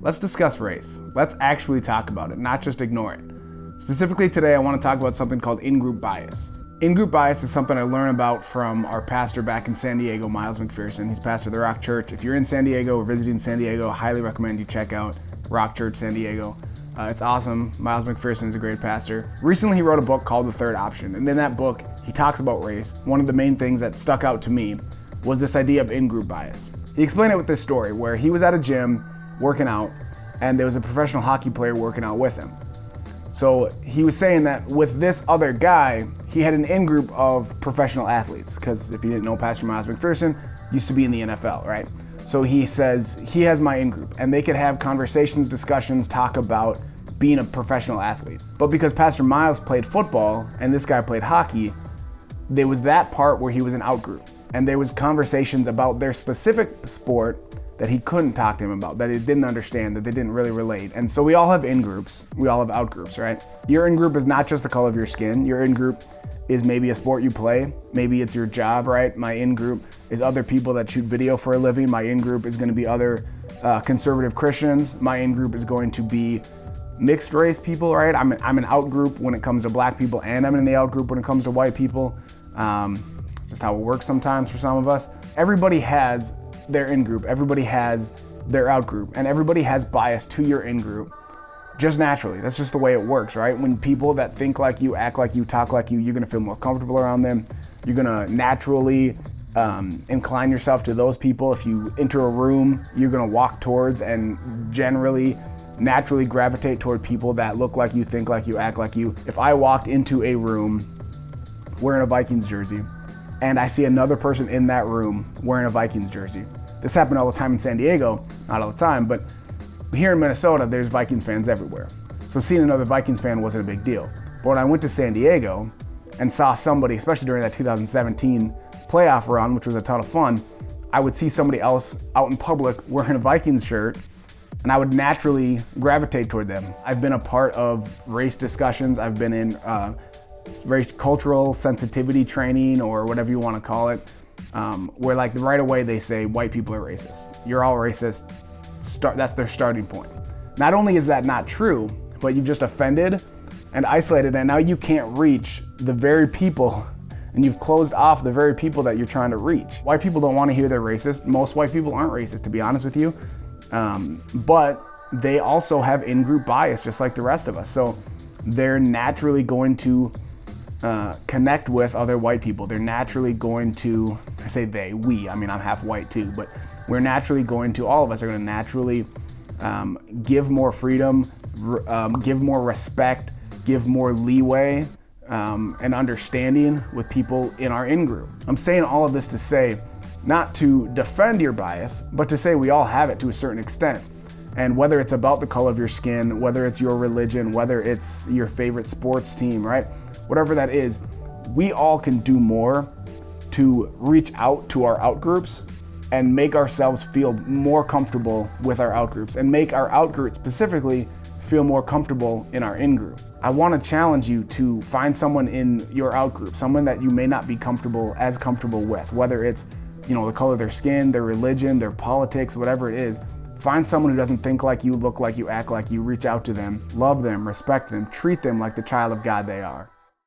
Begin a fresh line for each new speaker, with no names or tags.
Let's discuss race. Let's actually talk about it, not just ignore it. Specifically today, I want to talk about something called in-group bias. In-group bias is something I learned about from our pastor back in San Diego, Miles McPherson. He's pastor of the Rock Church. If you're in San Diego or visiting San Diego, I highly recommend you check out Rock Church San Diego. It's awesome. Miles McPherson is a great pastor. Recently, he wrote a book called The Third Option, and in that book, he talks about race. One of the main things that stuck out to me was this idea of in-group bias. He explained it with this story where he was at a gym working out, and there was a professional hockey player working out with him. So he was saying that with this other guy, he had an in-group of professional athletes, because if you didn't know, Pastor Miles McPherson used to be in the NFL, right? So he says he has my in-group, and they could have conversations, discussions, talk about being a professional athlete. But because Pastor Miles played football and this guy played hockey, there was that part where he was an out-group, and there was conversations about their specific sport that he couldn't talk to him about, that he didn't understand, that they didn't really relate. And so we all have in-groups, we all have out-groups, right? Your in-group is not just the color of your skin. Your in-group is maybe a sport you play, maybe it's your job, right? My in-group is other people that shoot video for a living. My in-group is gonna be other conservative Christians. My in-group is going to be mixed race people, right? I'm an out-group when it comes to black people, and I'm in the out-group when it comes to white people. Just how it works sometimes for some of us. Everybody has their in-group, everybody has their out-group, and everybody has bias to your in-group just naturally. That's just the way it works, right? When people that think like you, act like you, talk like you, you're gonna feel more comfortable around them. You're gonna naturally incline yourself to those people. If you enter a room, you're gonna walk towards and generally, naturally gravitate toward people that look like you, think like you, act like you. If I walked into a room wearing a Vikings jersey, and I see another person in that room wearing a Vikings jersey. This happened all the time in San Diego, not all the time, but here in Minnesota, there's Vikings fans everywhere. So seeing another Vikings fan wasn't a big deal. But when I went to San Diego and saw somebody, especially during that 2017 playoff run, which was a ton of fun, I would see somebody else out in public wearing a Vikings shirt, and I would naturally gravitate toward them. I've been a part of race discussions. I've been in race cultural sensitivity training, or whatever you want to call it, where like right away they say white people are racist. You're all racist. That's their starting point. Not only is that not true, but you've just offended and isolated, and now you can't reach the very people, and you've closed off the very people that you're trying to reach. White people don't want to hear they're racist. Most white people aren't racist, to be honest with you, but they also have in-group bias just like the rest of us. So they're naturally going to connect with other white people. They're naturally going to, I say they, we, I mean, I'm half white too, but we're naturally going to, all of us are going to naturally give more freedom, give more respect, give more leeway and understanding with people in our in-group. I'm saying all of this to say, not to defend your bias, but to say we all have it to a certain extent. And whether it's about the color of your skin, whether it's your religion, whether it's your favorite sports team, right? Whatever that is, we all can do more to reach out to our outgroups and make ourselves feel more comfortable with our outgroups, and make our outgroup specifically feel more comfortable in our in-group. I want to challenge you to find someone in your outgroup, someone that you may not be as comfortable with, whether it's, you know, the color of their skin, their religion, their politics, whatever it is. Find someone who doesn't think like you, look like you, act like you, reach out to them, love them, respect them, treat them like the child of God they are.